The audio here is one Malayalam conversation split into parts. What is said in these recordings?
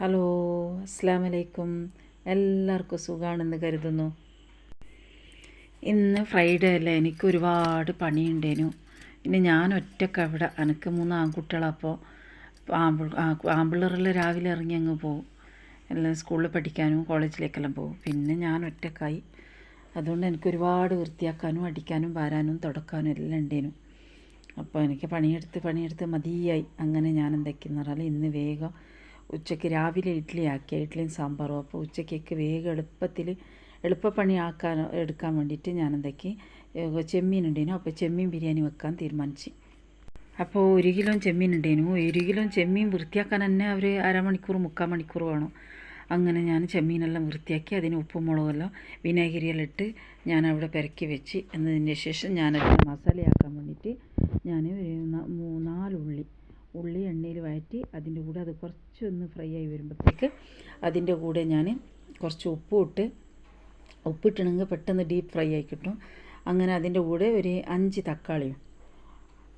ഹലോ, അസ്സലാമു അലൈക്കും. എല്ലാവർക്കും സുഖമാണെന്ന് കരുതുന്നു. ഇന്ന് ഫ്രൈഡേ അല്ലേ, എനിക്ക് ഒരുപാട് പണിയുണ്ടേനു. പിന്നെ ഞാൻ ഒറ്റയ്ക്ക് അവിടെ, എനിക്ക് 3 ആൺകുട്ടികളപ്പോൾ ആൺപിള്ളേരെല്ലാം രാവിലെ ഇറങ്ങി അങ്ങ് പോകും. എല്ലാം സ്കൂളിൽ പഠിക്കാനും കോളേജിലേക്കെല്ലാം പോകും. പിന്നെ ഞാൻ ഒറ്റക്കായി. അതുകൊണ്ട് എനിക്ക് ഒരുപാട് വൃത്തിയാക്കാനും അടിക്കാനും വാരാനും തുടക്കാനും എല്ലാം ഉണ്ടേനു. അപ്പോൾ എനിക്ക് പണിയെടുത്ത് മതിയായി. അങ്ങനെ ഞാൻ എന്തൊക്കെയെന്ന് പറഞ്ഞാൽ ഇന്ന് വേഗം ഉച്ചയ്ക്ക് രാവിലെ ഇഡ്ഡലിയും സാമ്പാറും. അപ്പോൾ ഉച്ചയ്ക്ക് വേഗം എളുപ്പപ്പണി എടുക്കാൻ വേണ്ടിയിട്ട് ഞാൻ എന്തൊക്കെ ചെമ്മീൻ ഉണ്ടേനു. അപ്പോൾ ചെമ്മീൻ ബിരിയാണി വെക്കാൻ തീരുമാനിച്ചു. അപ്പോൾ 1 കിലോ ചെമ്മീൻ ഉണ്ടേനു. 1 കിലോ ചെമ്മീൻ വൃത്തിയാക്കാൻ തന്നെ ഒരു അരമണിക്കൂർ 3/4 മണിക്കൂർ വേണം. അങ്ങനെ ഞാൻ ചെമ്മീനെല്ലാം വൃത്തിയാക്കി അതിന് ഉപ്പും മുളകുമെല്ലാം വിനാഗിരിയെല്ലാം ഇട്ട് ഞാൻ അവിടെ പെരക്കി വെച്ച്. എന്നതിന് ശേഷം ഞാനെല്ലാം മസാലയാക്കാൻ വേണ്ടിയിട്ട് ഞാൻ ഒരു 4 ഉള്ളി എണ്ണയിൽ വഴറ്റി അതിൻ്റെ കൂടെ അത് കുറച്ചൊന്ന് ഫ്രൈ ആയി വരുമ്പോഴത്തേക്ക് അതിൻ്റെ കൂടെ ഞാൻ കുറച്ച് ഉപ്പിട്ടിണെങ്കിൽ പെട്ടെന്ന് ഡീപ്പ് ഫ്രൈ ആയി കിട്ടും. അങ്ങനെ അതിൻ്റെ കൂടെ ഒരു 5 തക്കാളിയും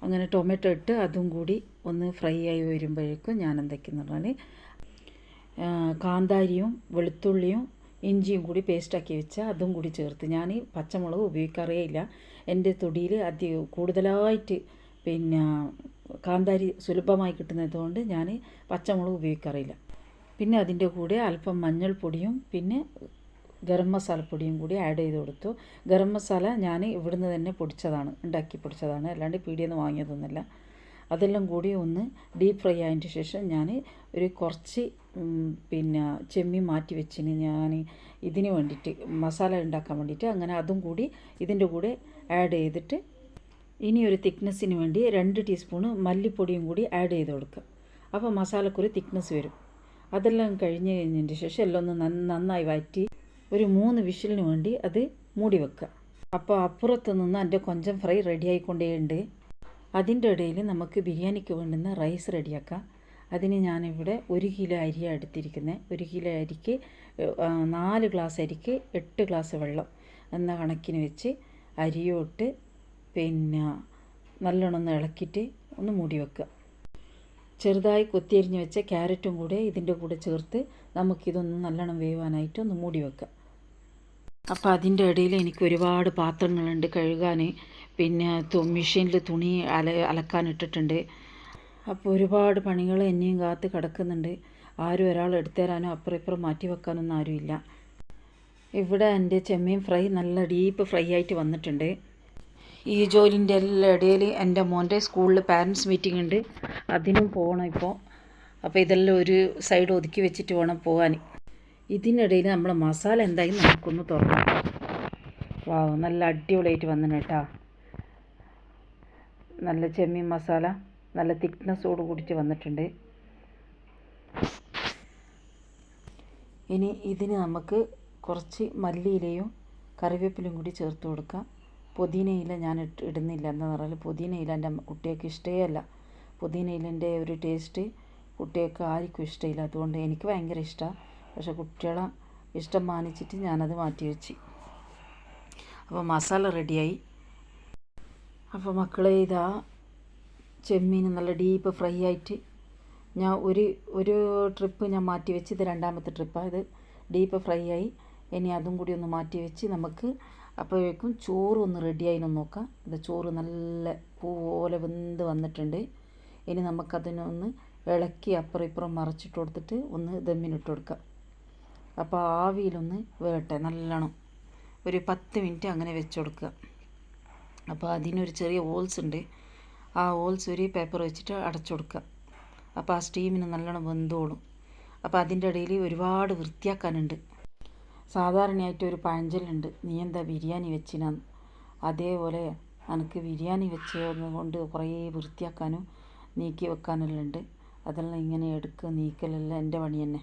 അങ്ങനെ ടൊമാറ്റോ ഇട്ട് അതും കൂടി ഒന്ന് ഫ്രൈ ആയി വരുമ്പോഴേക്കും ഞാൻ എന്തൊക്കെയെന്ന് പറഞ്ഞാൽ കാന്താരിയും വെളുത്തുള്ളിയും ഇഞ്ചിയും കൂടി പേസ്റ്റാക്കി വെച്ചാൽ അതും കൂടി ചേർത്ത്. ഞാൻ പച്ചമുളക് ഉപയോഗിക്കാറേ ഇല്ല. എൻ്റെ തൊടിയിൽ കൂടുതലായിട്ട് കാന്താരി സുലഭമായി കിട്ടുന്നതുകൊണ്ട് ഞാൻ പച്ചമുളക് ഉപയോഗിക്കാറില്ല. പിന്നെ അതിൻ്റെ കൂടെ അല്പം മഞ്ഞൾപ്പൊടിയും പിന്നെ ഗരം മസാലപ്പൊടിയും കൂടി ആഡ് ചെയ്ത് കൊടുത്തു. ഗരം മസാല ഞാൻ ഇവിടുന്ന് തന്നെ ഉണ്ടാക്കി പൊടിച്ചതാണ്, അല്ലാണ്ട് പീടികയിൽ നിന്ന് വാങ്ങിയതൊന്നുമല്ല. അതെല്ലാം കൂടി ഒന്ന് ഡീപ്പ് ഫ്രൈ ആയതിന് ശേഷം ഞാൻ ഒരു കുറച്ച് ചെമ്മീൻ മാറ്റി വെച്ചിന് ഞാൻ ഇതിന് വേണ്ടിയിട്ട് മസാല ഉണ്ടാക്കാൻ വേണ്ടിയിട്ട്. അങ്ങനെ അതും കൂടി ഇതിൻ്റെ കൂടെ ആഡ് ചെയ്തിട്ട് ഇനി ഒരു തിക്നെസ്സിന് വേണ്ടി 2 ടീസ്പൂണ് മല്ലിപ്പൊടിയും കൂടി ആഡ് ചെയ്ത് കൊടുക്കുക. അപ്പോൾ മസാലക്കൊരു തിക്നെസ് വരും. അതെല്ലാം കഴിഞ്ഞതിന് ശേഷം എല്ലാം ഒന്ന് നന്നായി വഴറ്റി ഒരു 3 വിഷിലിന് വേണ്ടി അത് മൂടി വെക്കുക. അപ്പോൾ അപ്പുറത്ത് നിന്ന് എൻ്റെ കൊഞ്ചം ഫ്രൈ റെഡി ആയിക്കൊണ്ടേയുണ്ട്. അതിൻ്റെ ഇടയിൽ നമുക്ക് ബിരിയാണിക്ക് വേണ്ടുന്ന റൈസ് റെഡിയാക്കാം. അതിന് ഞാനിവിടെ 1 കിലോ അരിയാണ് എടുത്തിരിക്കുന്നത്. 1 കിലോ അരിക്ക് 4 ഗ്ലാസ് അരിക്ക് 8 ഗ്ലാസ് വെള്ളം എന്ന കണക്കിന് വെച്ച് അരിയും ഇട്ട് നല്ലോണം ഒന്ന് ഇളക്കിയിട്ട് ഒന്ന് മൂടി വെക്കുക. ചെറുതായി കൊത്തിയരിഞ്ഞ് വെച്ച ക്യാരറ്റും കൂടെ ഇതിൻ്റെ കൂടെ ചേർത്ത് നമുക്കിതൊന്ന് നല്ലോണം വേവാനായിട്ട് ഒന്ന് മൂടി വെക്കുക. അപ്പോൾ അതിൻ്റെ ഇടയിൽ എനിക്ക് ഒരുപാട് പാത്രങ്ങളുണ്ട് കഴുകാൻ. മെഷീനിൽ തുണി അലക്കാനിട്ടിട്ടുണ്ട്. അപ്പോൾ ഒരുപാട് പണികൾ എന്നെയും കാത്ത് കിടക്കുന്നുണ്ട്. ആരും ഒരാൾ എടുത്തുതരാനോ അപ്പുറം മാറ്റി വെക്കാനൊന്നും ആരുമില്ല. ഇവിടെ എൻ്റെ ചെമ്മീൻ ഫ്രൈ നല്ല ഡീപ്പ് ഫ്രൈ ആയിട്ട് വന്നിട്ടുണ്ട്. ഈ ജോലിൻ്റെ എല്ലാം ഇടയിൽ എൻ്റെ മോൻ്റെ സ്കൂളിൽ പാരൻസ് മീറ്റിംഗ് ഉണ്ട്, അതിനും പോകണം ഇപ്പോൾ. അപ്പോൾ ഇതെല്ലാം ഒരു സൈഡ് ഒതുക്കി വെച്ചിട്ട് വേണം പോകാൻ. ഇതിനിടയിൽ നമ്മൾ മസാല എന്തായാലും നമുക്കൊന്ന് തുറക്കാം. നല്ല അടിപൊളിയായിട്ട് വന്നിന് കേട്ടോ. നല്ല ചെമ്മീൻ മസാല നല്ല തിക്നെസ്സോട് കൂടിയിട്ട് വന്നിട്ടുണ്ട്. ഇനി ഇതിന് നമുക്ക് കുറച്ച് മല്ലിയിലയും കറിവേപ്പിലയും കൂടി ചേർത്ത് കൊടുക്കാം. പുതിനയില ഞാൻ ഇടുന്നില്ല. എന്താണെന്ന് പറഞ്ഞാൽ പുതിനയില എൻ്റെ കുട്ടികൾക്ക് ഇഷ്ടമേ അല്ല. പുതിനയിലൻ്റെ ഒരു ടേസ്റ്റ് കുട്ടികൾക്ക് ആർക്കും ഇഷ്ടമില്ല. അതുകൊണ്ട് എനിക്ക് ഭയങ്കര ഇഷ്ടമാണ്. പക്ഷേ കുട്ടികളെ ഇഷ്ടം മാനിച്ചിട്ട് ഞാനത് മാറ്റി വെച്ച്. അപ്പോൾ മസാല റെഡിയായി. അപ്പോൾ മക്കളെ, ഇതാ ചെമ്മീൻ നല്ല ഡീപ്പ് ഫ്രൈ ആയിട്ട് ഞാൻ ഒരു ട്രിപ്പ് ഞാൻ മാറ്റി വെച്ച്. ഇത് 2ാമത്തെ ട്രിപ്പാണ്. ഇത് ഡീപ്പ് ഫ്രൈ ആയി. ഇനി അതും കൂടി ഒന്ന് മാറ്റി വെച്ച് നമുക്ക് അപ്പോഴേക്കും ചോറ് ഒന്ന് റെഡിയായി നോക്കാം. ഇത് ചോറ് നല്ല പൂ പോലെ വെന്ത് വന്നിട്ടുണ്ട്. ഇനി നമുക്കതിനൊന്ന് ഇളക്കി അപ്പുറം മറച്ചിട്ട് കൊടുത്തിട്ട് ഒന്ന് ദമ്മിനിട്ട് കൊടുക്കാം. അപ്പോൾ ആവിയിലൊന്ന് വേട്ടെ നല്ലോണം ഒരു 10 മിനിറ്റ് അങ്ങനെ വെച്ച് കൊടുക്കുക. അപ്പോൾ അതിനൊരു ചെറിയ ഹോൾസ് ഉണ്ട്. ആ ഹോൾസ് ഒരു പേപ്പർ വെച്ചിട്ട് അടച്ചു കൊടുക്കുക. അപ്പോൾ ആ സ്റ്റീമിന് നല്ലോണം വെന്തോളും. അപ്പോൾ അതിൻ്റെ ഇടയിൽ ഒരുപാട് വൃത്തിയാക്കാനുണ്ട്. സാധാരണയായിട്ട് ഒരു പഴഞ്ചൊല്ലുണ്ട്, നീ എന്താ ബിരിയാണി വെച്ചിനാന്ന്. അതേപോലെ എനിക്ക് ബിരിയാണി വെച്ചത് കൊണ്ട് കുറേ വൃത്തിയാക്കാനും നീക്കി വെക്കാനെല്ലാം ഉണ്ട്. അതെല്ലാം ഇങ്ങനെ നീക്കലെല്ലാം എൻ്റെ പണി തന്നെ,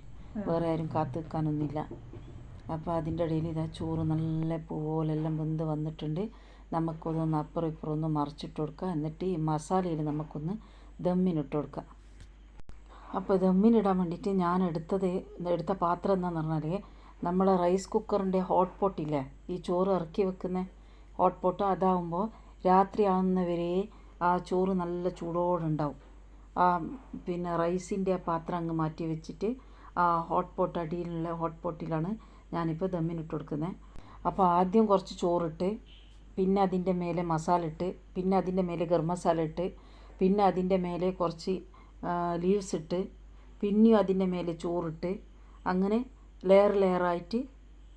വേറെ ആരും കാത്തു വെക്കാനൊന്നുമില്ല. അപ്പോൾ അതിൻ്റെ ഇടയിൽ ഇതാ ചോറ് നല്ല പോലെല്ലാം വെന്ത് വന്നിട്ടുണ്ട്. നമുക്കതൊന്ന് അപ്പുറം ഒന്ന് മറിച്ചിട്ട് കൊടുക്കുക. എന്നിട്ട് ഈ മസാലയിൽ നമുക്കൊന്ന് ദമ്മിനിട്ട് കൊടുക്കാം. അപ്പോൾ ദമ്മിനിടാൻ വേണ്ടിയിട്ട് ഞാൻ എടുത്ത പാത്രം എന്താണെന്ന് പറഞ്ഞാൽ നമ്മളെ റൈസ് കുക്കറിൻ്റെ ഹോട്ട് പോട്ടില്ലേ, ഈ ചോറ് ഇറക്കി വെക്കുന്ന ഹോട്ട് പോട്ട്. അതാവുമ്പോൾ രാത്രി ആകുന്നവരെ ആ ചോറ് നല്ല ചൂടോടെ ഉണ്ടാവും. റൈസിൻ്റെ പാത്രം അങ്ങ് മാറ്റി വെച്ചിട്ട് ആ ഹോട്ട് പോട്ട് അടിയിലുള്ള ഹോട്ട് പോട്ടിലാണ് ഞാനിപ്പോൾ ദമ്മിനിട്ട് കൊടുക്കുന്നത്. അപ്പോൾ ആദ്യം കുറച്ച് ചോറിട്ട്, പിന്നെ അതിൻ്റെ മേലെ മസാല ഇട്ട്, പിന്നെ അതിൻ്റെ മേലെ ഗരം മസാല ഇട്ട്, പിന്നെ അതിൻ്റെ മേലെ കുറച്ച് ലീവ്സ് ഇട്ട്, പിന്നെയും അതിൻ്റെ മേലെ ചോറിട്ട്, അങ്ങനെ ലെയറായിട്ട്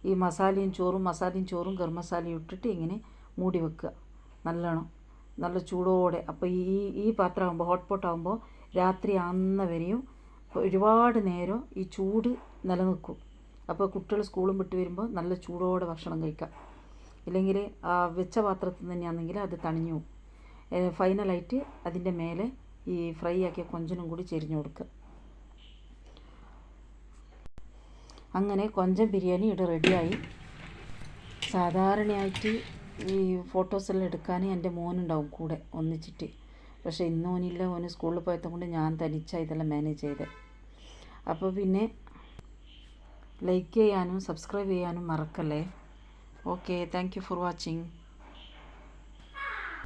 ഈ മസാലയും ചോറും ഗരം മസാലയും ഇട്ടിട്ട് ഇങ്ങനെ മൂടി വെക്കുക നല്ലോണം, നല്ല ചൂടോടെ. അപ്പോൾ ഈ പാത്രമാകുമ്പോൾ ഹോട്ട് പോട്ടാകുമ്പോൾ രാത്രി ആകുന്നവരെയും ഒരുപാട് നേരം ഈ ചൂട് നിലനിൽക്കും. അപ്പോൾ കുട്ടികൾ സ്കൂളും വിട്ട് വരുമ്പോൾ നല്ല ചൂടോടെ ഭക്ഷണം കഴിക്കാം. ഇല്ലെങ്കിൽ വെച്ച പാത്രത്തിൽ തന്നെയാണെങ്കിൽ അത് തണിഞ്ഞു പോകും. ഫൈനലായിട്ട് അതിൻ്റെ മേലെ ഈ ഫ്രൈ ആക്കിയ കൊഞ്ചനും കൂടി ചെരിഞ്ഞു കൊടുക്കുക. അങ്ങനെ കൊഞ്ചൻ ബിരിയാണി ഇവിടെ റെഡിയായി. സാധാരണയായിട്ട് ഈ ഫോട്ടോസെല്ലാം എടുക്കാൻ എൻ്റെ മോനുണ്ടാവും കൂടെ ഒന്നിച്ചിട്ട്. പക്ഷേ ഇന്ന് ഓനില്ല, ഓന് സ്കൂളിൽ പോയത് കൊണ്ട് ഞാൻ തനിച്ചാണ് ഇതെല്ലാം മാനേജ് ചെയ്തത്. അപ്പോൾ പിന്നെ ലൈക്ക് ചെയ്യാനും സബ്സ്ക്രൈബ് ചെയ്യാനും മറക്കല്ലേ. Okay, thank you for watching.